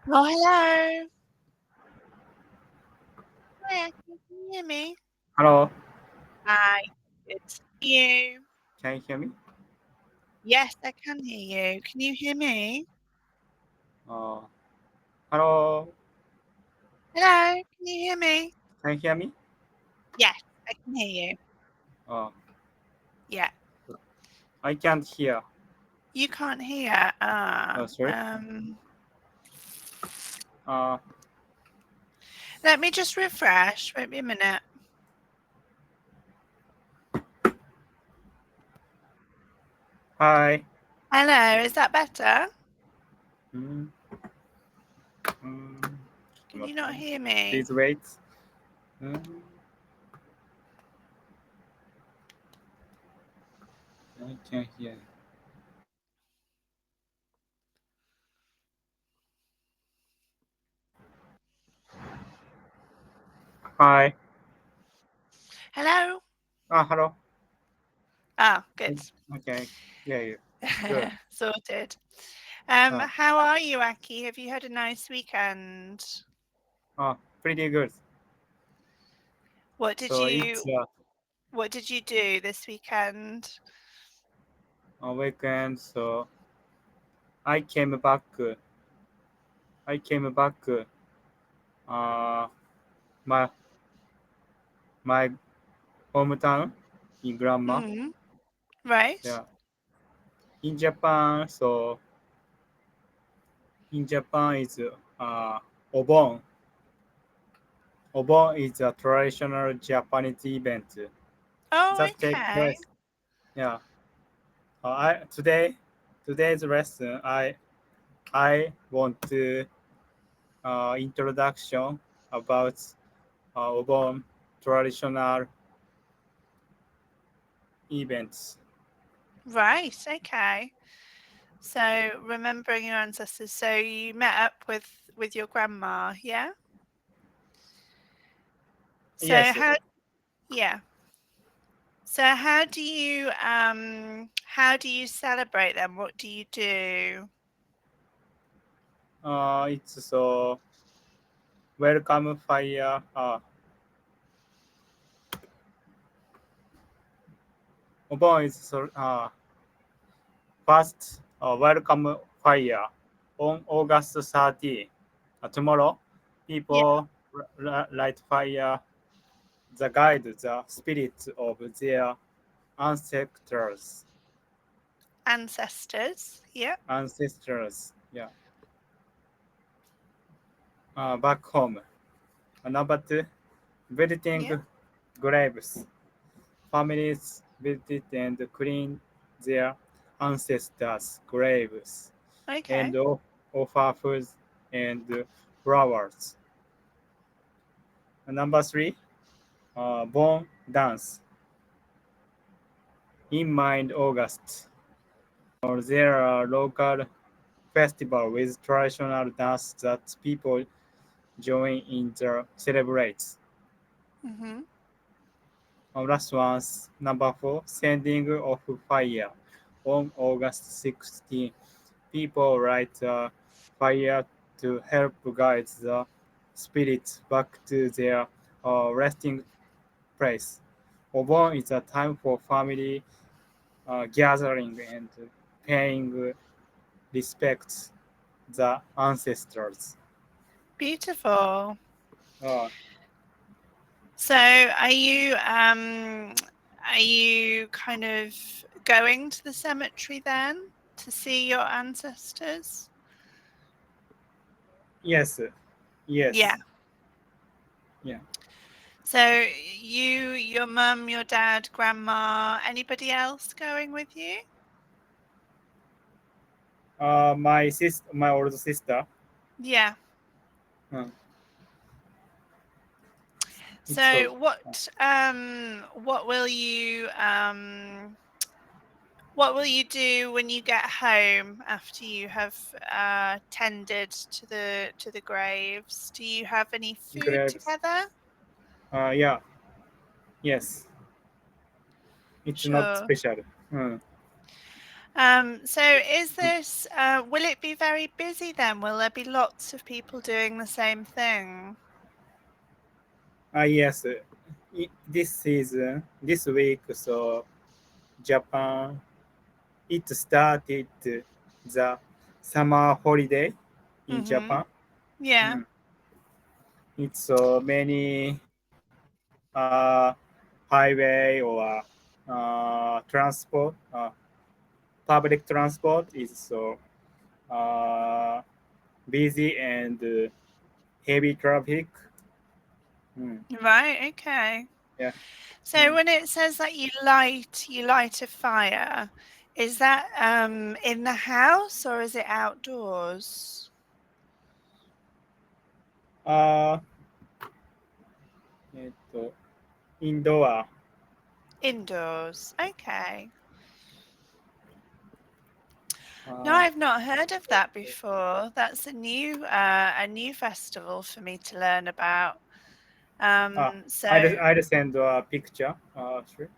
Oh, hello. Hi, can you hear me? Hello, Hi, good to see you. can you hear me? Yes, I can hear you. Can you hear me? Uh, Hello, Hello, can you hear me? can you hear me? Yes, I can hear you. Uh, Yeah, I can't hear. you can't hear. Sorry. Uh, Let me just refresh. Wait me a minute. Hi. Hello, is that better? うん、うん、ちょっと Can 待 you って not ね。hear me? Please wait. I can hear. Hi. Hello? Hello. Ah, good. Okay. Yeah, you. Good. Sorted. Uh, How are you, Aki? Have you had a nice weekend? Pretty good. What did So it's you what did you do this weekend? a weekend. So I came back. I came back. Uh, my my hometown in Grandma. Mm, right. Yeah. In Japan. So in Japan is Obon. Obon is a traditional Japanese event Oh, that takes okay. place. Yeah. Today's lesson I want to introduction about Obon traditional events. Right, okay. So remembering your ancestors. So you met up with your grandma, yeah? So Yes. yeah. So how do you celebrate them? What do you do? It's so welcome fire. Obon is so first welcome fire on August 30. Tomorrow, Yeah. people light fire the guide the spirits of their ancestors. Ancestors. Yeah. Ancestors, yeah, back home. Number two, Yeah. visiting graves. Families visit and clean their ancestors' graves Okay. and offer food and flowers. Number three, bone dance. In mind August, there are local festival with traditional dance that people join in the celebrates. Mhm. Last one's number four, sending of fire. On August 16, people light a fire to help guide the spirits back to their resting place. Obon is a time for family gathering and paying respect the ancestors. Beautiful. Uh, So are you kind of going to the cemetery then to see your ancestors? yes, Yeah. yes, yeah. So your mum, your dad, grandma, anybody else going with you? My older sister. Yeah. Uh, it's so So what will you do when you get home after you have tended to the graves? Do you have any food graves. together? Yeah, yes. It's not Sure. special. So is this, will it be very busy then? Will there be lots of people doing the same thing? Yes, this season, this week, so Japan, it started the summer holiday in Mm-hmm. Japan. Yeah. Mm. It's so many highway or transport, public transport is so uh, busy and heavy traffic. Mm. Right, okay. Yeah. So Mm. when it says that you light a fire, is that in the house or is it outdoors? Uh, インドア。 Indoors. Okay. No, あ I've not heard of that before. That's a new festival for me to learn about. So I'll send a picture. Sure.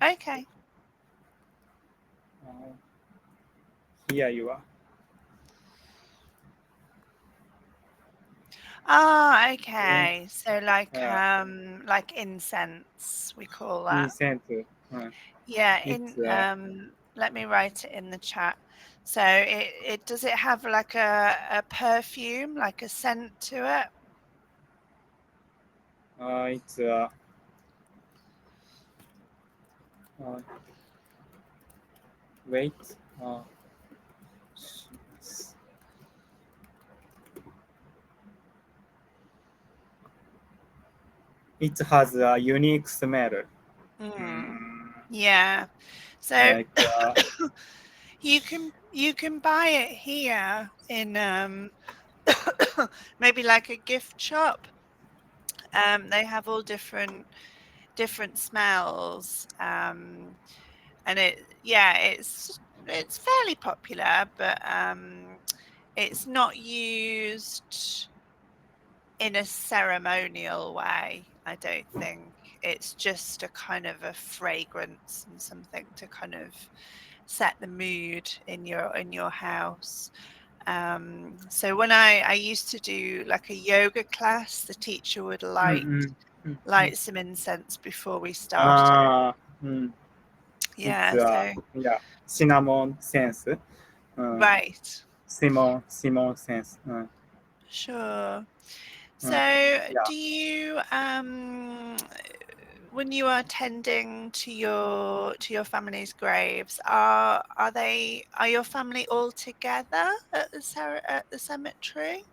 okay. Uh, here you are. Ah, okay. So Uh, like incense, we call that. incense. Yeah, It's let me write it in the chat. So it does it have like a perfume, like a scent to it? it's wait. It has a unique smell. Yeah. So Like you can buy it here in maybe like a gift shop. They have all different smells. And it's fairly popular, but it's not used in a ceremonial way, I don't think. It's just a kind of a fragrance and something to kind of set the mood in your house. So when I used to do like a yoga class, the teacher would light some incense before we started. it's Yeah, so yeah, cinnamon sense. right. Cinnamon sense. Sure. So Yeah. do you when you are tending to your family's graves, are your family all together at the cemetery?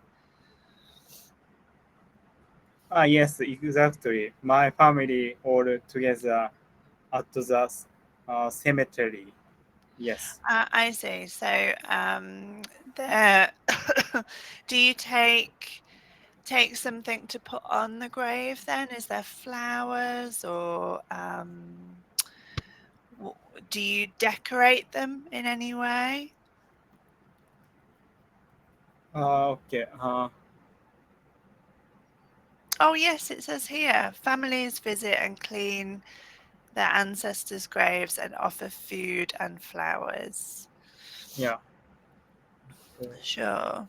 Yes, exactly. My family all together at the cemetery. Yes. I see. So there do you take something to put on the grave then? Is there flowers or do you decorate them in any way? Okay. Oh, yes, it says here families visit and clean their ancestors' graves and offer food and flowers. Yeah. Sure.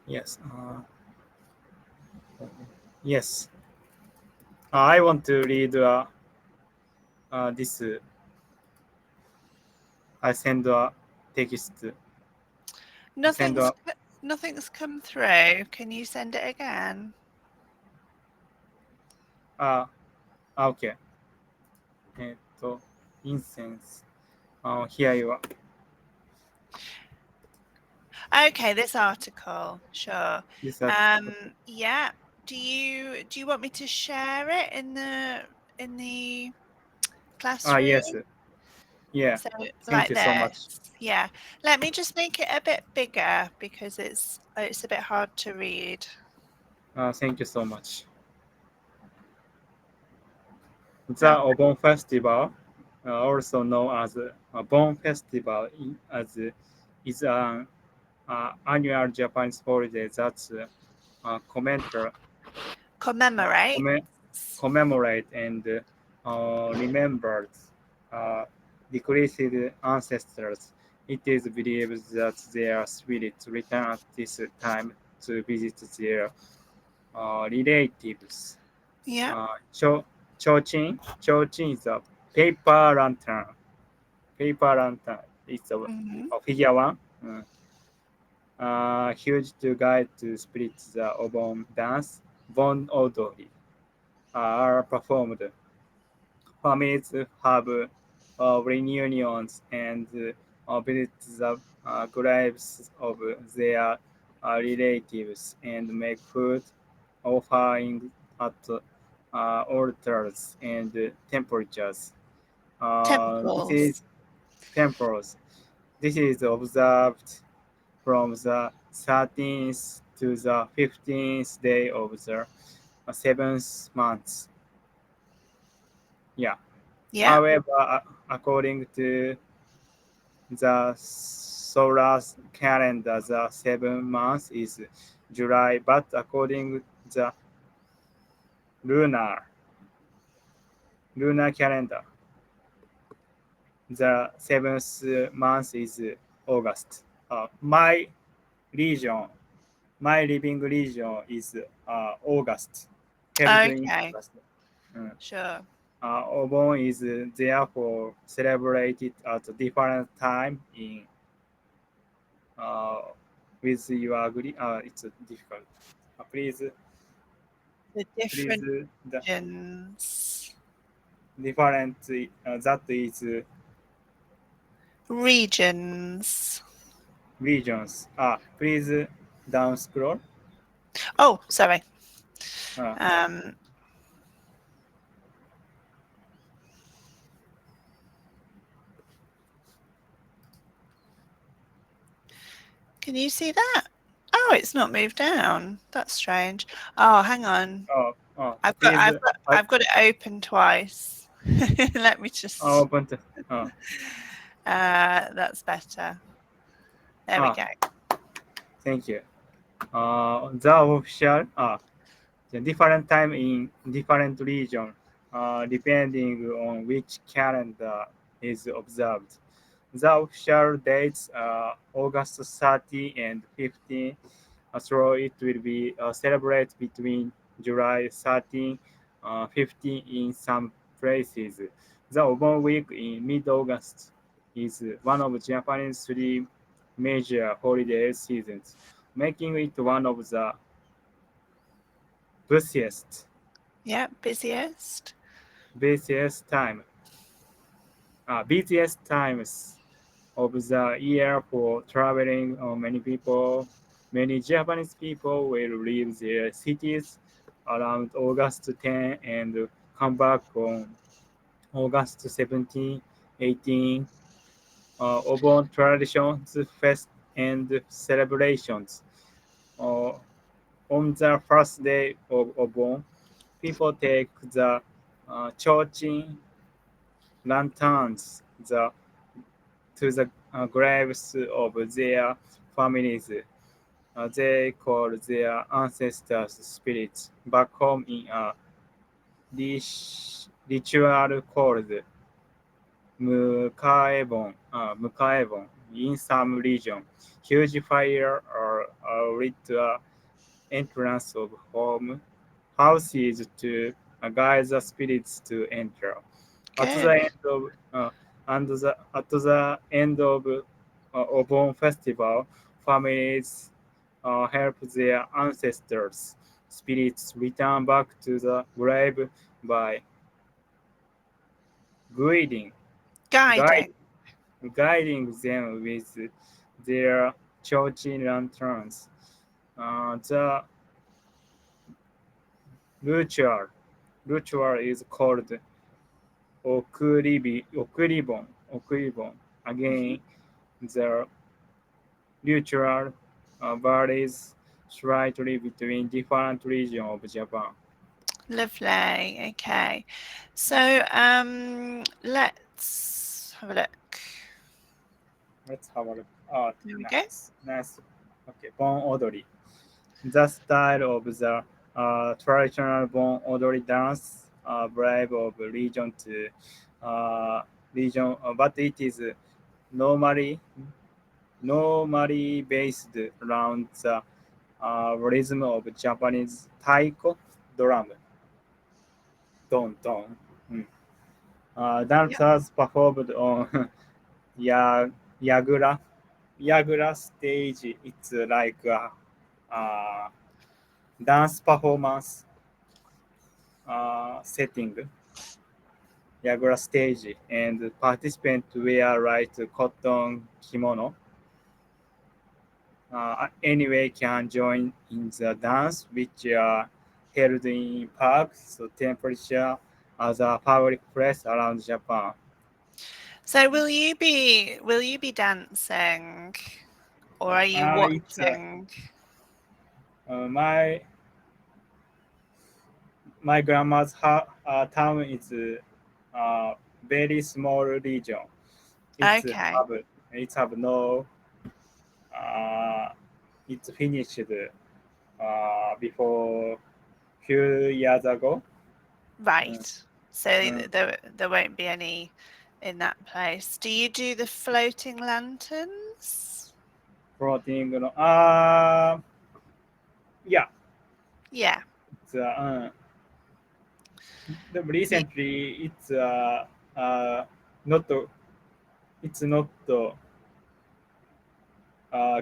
Yes. Yes. I want to read this. I send a text. Send Nothing's a nothing's come through. Can you send it again? okay. incense. Here you are. Okay, this article. Sure. This Yeah. Do you want me to share it in the classroom? yes. Yeah. So Thank like you so much. this. Yeah. Let me just make it a bit bigger because it's a bit hard to read. Thank you so much. The Um, Obon Festival, also known as Bon Festival, is an annual Japanese holiday that commemorate. commemorate and remembered uh, decreased ancestors. It is believed that their spirits return at this time to visit their relatives. Yeah. Chochin is a paper lantern. Paper lantern. It's Hmm. a figure one. Huge to guide to spirit the Obon dance. Bon Odori are performed. Families have reunions and visit the graves of their relatives and make food offering at altars and temperatures. This Temples. is temples. This is observed from the 13th to the 15th day of the seventh month. Yeah. Yeah. However, according to the solar calendar, the 7 months is July, but according the lunar lunar calendar, the seventh month is August. Region, my living region is August, held in Okay. August. Mm. Sure. Obon is therefore celebrated at a different time in uh, with you agree. It's difficult. Please, The please, different the regions. different that is Regions. regions. Please down scroll. Oh, sorry. Uh, Um, can you see that? Oh, it's not moved down. That's strange. Oh, hang on. Please, I've got it open twice. Let me just. open. Uh, That's better. There we uh, go. Thank you. The official the different time in different region, depending on which calendar is observed. The official dates are August 30 and 15, so it will be celebrated between July 13, 15 in some places. The Obon week in mid-August is one of Japanese three major holiday seasons, making it one of the busiest Yeah, busiest. busiest time busiest times of the year for traveling. Many Japanese people will leave their cities around August 10 and come back on August 17, 18. Obon traditions, fest, and celebrations. Uh, on the first day of Obon, people take the chochin lanterns to the graves of their families. They call their ancestors spirits back home in a ritual called Mukaebon in some region. Huge fire are lit the entrance of houses to guide the spirits to enter. At the Good. end of at the end of Obon festival, families help their ancestors' spirits return back to the grave by guiding, guide, Guiding. guiding them with their church lanterns. The ritual ritual is called Okuribon. Mhm. Again, the ritual varies slightly between different regions of Japan. Lovely. Okay. So let's have a look. Let's have a look. There we go. Nice. Okay, Bon Odori. The style of the traditional Bon Odori dance bribe of region to region, but it is normally normally based around the rhythm of Japanese taiko drum. Don don. Mm. Yep. Dancers performed on ya, Yagura. Yagura stage. It's like a dance performance setting. Yagura stage, and participants wear light cotton kimono. Anyway, can join in the dance, which are held in parks, so temperature, other public place around Japan. So will you be dancing or are you It's watching? my grandma's town is very small region. It's Okay. have it's have no uh, it's finished before few years ago. Uh, Right. So uh, there won't be any in that place. Do you do the floating lanterns? Floating, yeah, Yeah. it's, recently not it's not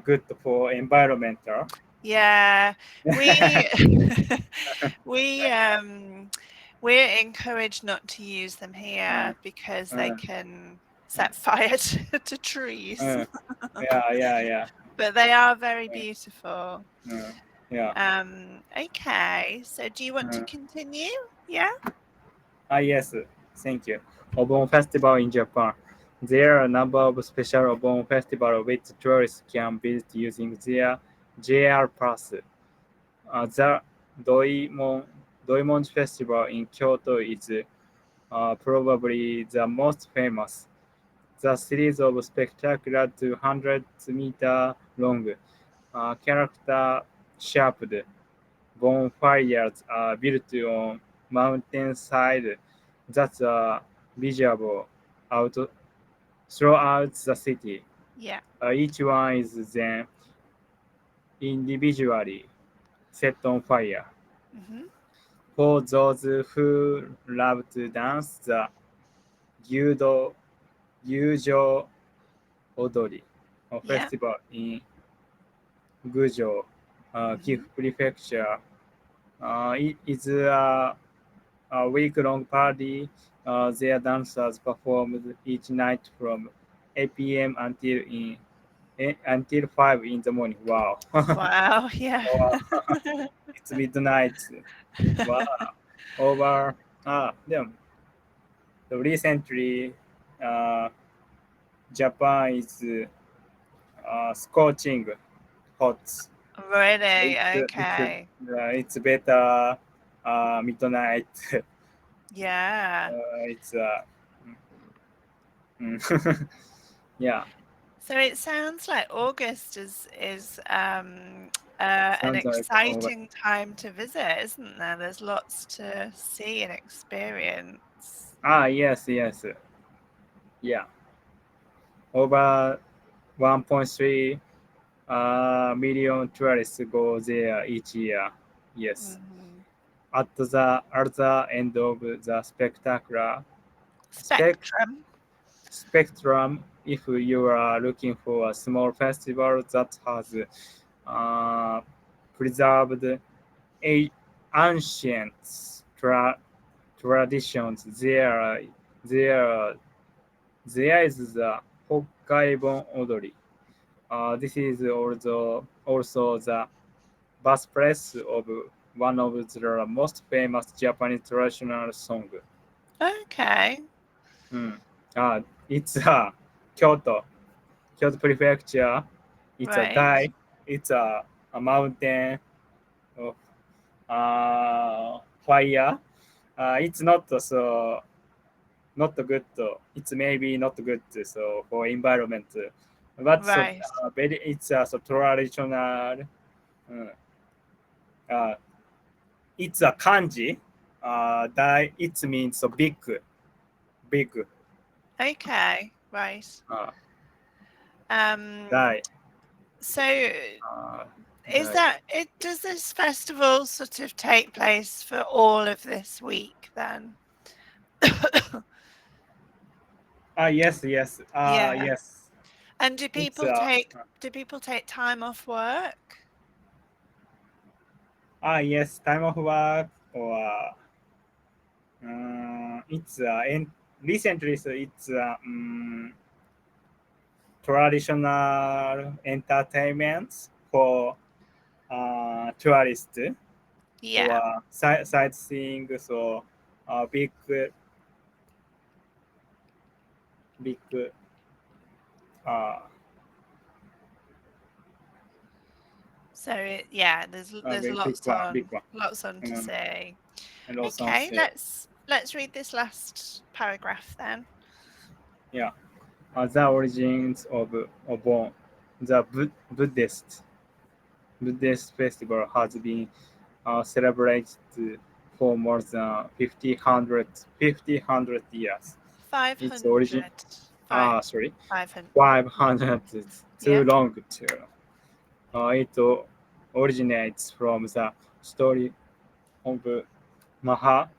good for environmental. Yeah. We we we're encouraged not to use them Uh, here because they uh, can set fire to trees. uh, yeah. But they are very beautiful. Uh, yeah. Okay. So do you want to Uh, continue? Yeah? yes, thank you. Obon Festival in Japan. There are a number of special Obon Festival which tourists can visit using their JR Pass. The Doimon, Doimon Festival in Kyoto is probably the most famous. The series of spectacular 200-meter long, character-shaped bonfires are built on mountainside that are visible out throughout the city. Yeah. Each one is then individually set on fire. Hmm. For those who love to dance, the Gyudo Gyujo Odori Yeah. festival in Gujo, Gifu Hmm. Prefecture. It is a week-long party. Their dancers performed each night from 8 p.m. until 5 in the morning. Wow. Wow. Yeah. Wow. It's midnight. Wow. Over. Then recently, uh, Japan is scorching hot. So Really? it's Okay. it's better midnight. Yeah. It's mm, yeah. So it sounds like August is an Sounds like over. exciting time to visit, isn't there? There's lots to see and experience. Yes. Yeah. Over 1.3 million tourists go there each year. Yes. Hmm. At the other end of the Spectrum. spectrum, if you are looking for a small festival that has uh, preserved a ancient traditions, there there is the Hokkaibon Odori. This is also the birthplace of one of the most famous Japanese traditional song. Okay. Mm. It's Kyoto, Kyoto Prefecture. It's a Right. guy. It's a mountain of fire. It's not good. It's maybe not good so for environment, but so Right. very it's so traditional. Uh, it's a kanji. Dai, it means so big, big. Okay, right. Uh, Um, Dai, so is dai. that it? Does this festival sort of take place for all of this week then? Yes, yes. Yeah. Yes. And It's do people take time off work? yes, time of work or it's recently so it's traditional entertainment for tourists Yeah. or sightseeing. So big uh, Yeah, there's big one, big one. lots on to Um, say. and also Okay, say let's read this last paragraph then. yeah, the origins of Obon, the Buddhist festival has been celebrated for more than 50 years. Its origin, 500. Five, sorry, 500. 500 too Yeah. long to. It originates from the story of Maha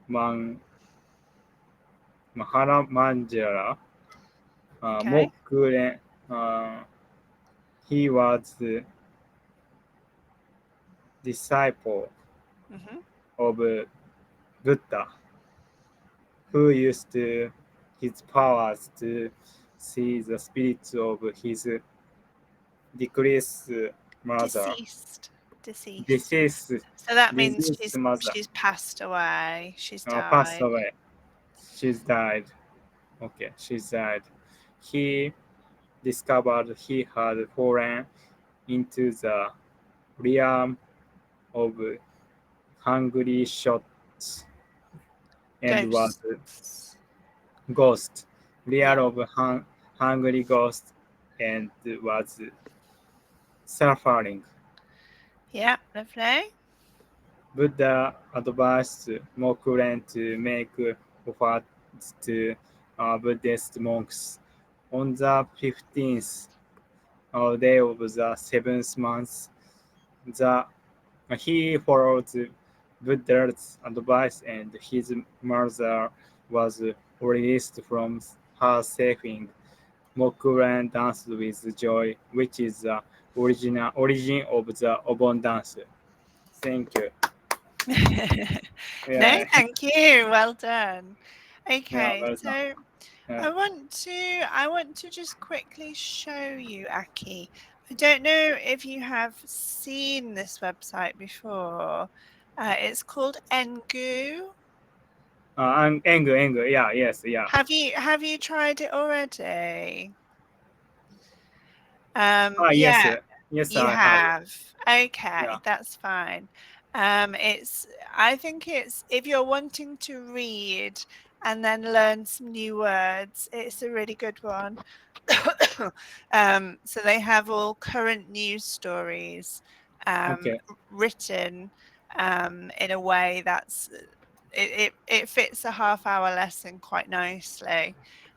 Man, Maharamanjara Okay. Mokuren. Uh, he was the disciple Mhm. of Buddha who used his powers to see the spirits of his deceased mother, Deceased. Deceased. deceased, So that means deceased mother, she's passed away. She's passed died. away. She's died. Okay, she's died. He discovered he had fallen into the realm of hungry shots and was Ghosts. ghost, real Yeah. of hungry ghost, and was suffering. Yeah, lovely. Buddha advised Mokuren to make offers to Buddhist monks on the 15th day of the seventh month. The, he followed Buddha's advice and his mother was released from her suffering. Mokuren danced with joy, which is the origin of the Obon dance. Thank you. No, Yeah, thank you. Well done. yeah, Okay, well done. so Yeah. I want to just quickly show you, Aki. I don't know if you have seen this website before. It's called Engu. Engu, yeah, yes, yeah. Have you tried it already? Yes, Yeah, yes, you I have. have. Yeah. Okay, that's fine. It's I think it's if you're wanting to read and then learn some new words, it's a really good one. So they have all current news stories Okay. written in a way that's it fits a half-hour lesson quite nicely.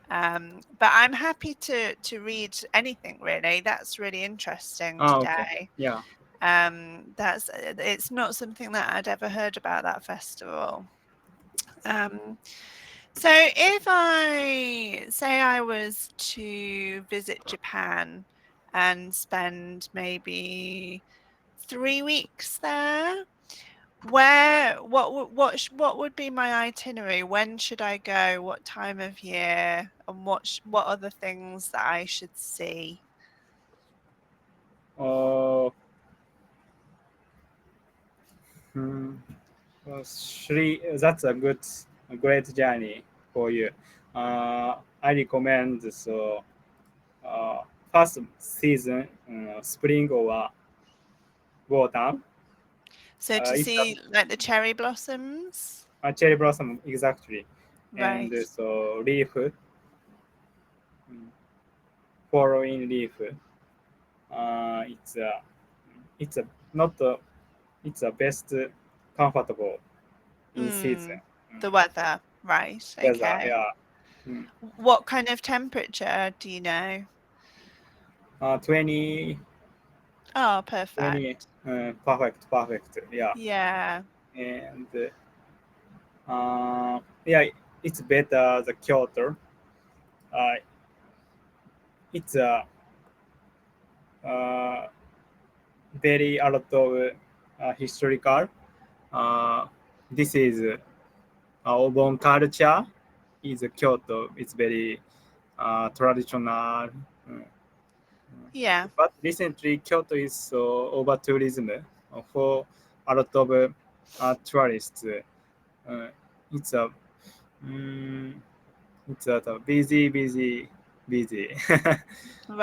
But I'm happy to read anything really. That's really interesting Okay. today. Yeah. That's it's not something that I'd ever heard about that festival. Um, so if I say I was to visit Japan and spend maybe 3 weeks there, what would be my itinerary? When should I go? What time of year? And what other things that I should see? Oh, hmm. Well, Shri, that's a great journey for you. I recommend so uh, first season, spring or autumn. So to It's see like the cherry blossoms, a cherry blossom exactly, and right? so leaf, following leaf. It's a not a, it's a best comfortable. in season. The weather, right? Weather, Okay. yeah. Mm. What kind of temperature do you know? 20, Oh, 20, perfect. perfect, yeah. Yeah. And yeah, it's better the Kyoto. Uh, it's a very a lot of historical. Uh, this is Obon culture is Kyoto. It's very traditional. Mm. Yeah. But recently, Kyoto is so over tourism for a lot of tourists. Uh, it's a mm, it's a busy,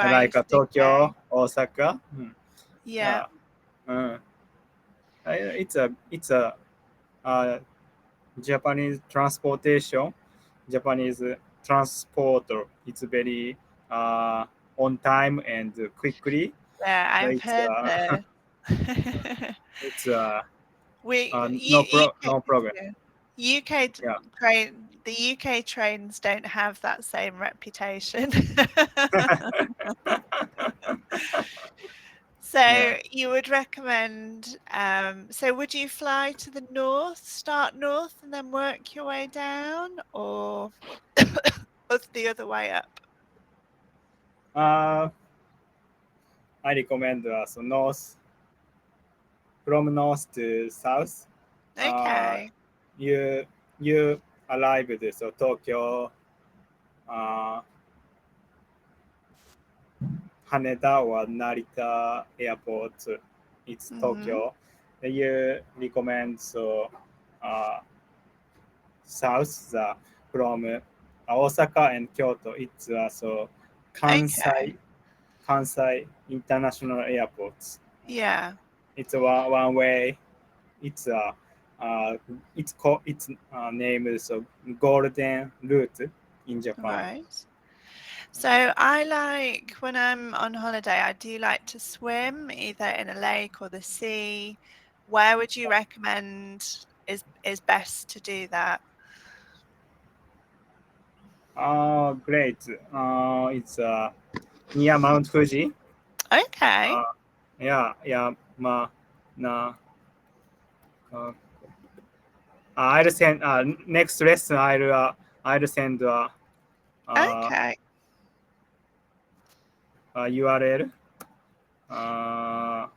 like Right. Okay. Tokyo, Osaka. Yeah. Yeah, uh, it's a Japanese transportation. Japanese transporter. It's very on time and quickly. Yeah, I've It's heard this. it's UK, no problem. yeah. UK Yeah. train, the UK trains don't have that same reputation. Yeah. So you would recommend, so would you fly to the north, start north and then work your way down, or the other way up? Uh, I recommend so north from north to south. Uh, Okay. you you arrived so Tokyo, uh, Haneda or Narita airport. It's Hmm. Tokyo. You recommend so uh, south from Osaka and Kyoto. It's so Okay. Kansai International Airports. Yeah. It's a one way. It's uh, it's name is Golden Route in Japan. Right. So I like when I'm on holiday, I do like to swim either in a lake or the sea. Where would you recommend is best to do that? Great. It's near Mount Fuji. Okay. Uh, yeah. Na, uh, I'll send next lesson. I'll send uh, Okay. URL. Uh,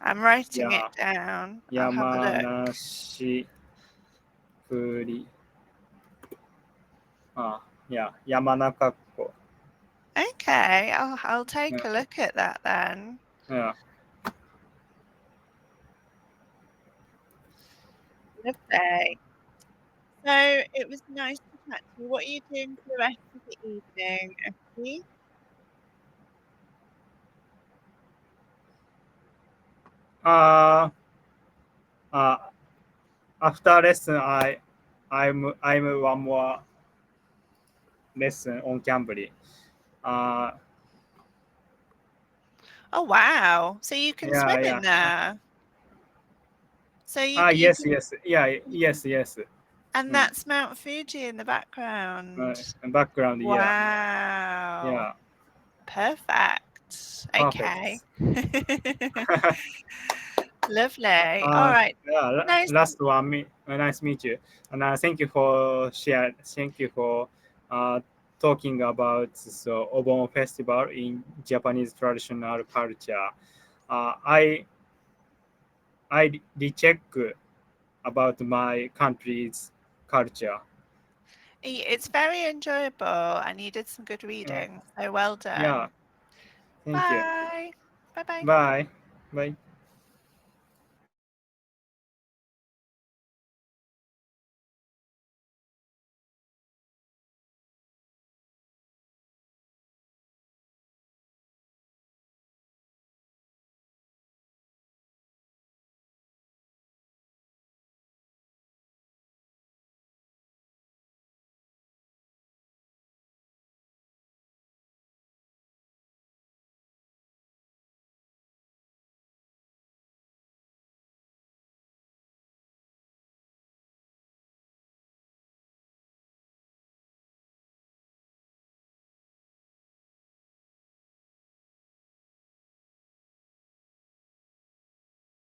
I'm writing it yeah, down. I'll have a look. Yamanashi Furi. Yeah, Yamanakako. Okay. I'll take Yeah, a look at that then. yeah. Lovely. So it was nice to chat to you. What are you doing for the rest of the evening, Effie? Uh, uh, After lesson, I'm one more lesson on Cambly. Uh, Oh wow. So you can swim yeah. in there. So you Yes, can, you can, yes. and Mm. that's Mount Fuji in the background. Background, Wow. yeah, Perfect. Okay. perfect. Lovely. All right. Nice. Last one, nice to meet you, and thank you for uh, talking about so Obon Festival in Japanese traditional culture. Uh, I I recheck about my country's culture. It's very enjoyable and you did some good Uh, reading. So well yeah, done. thank you. Bye. Bye bye. Bye. Bye.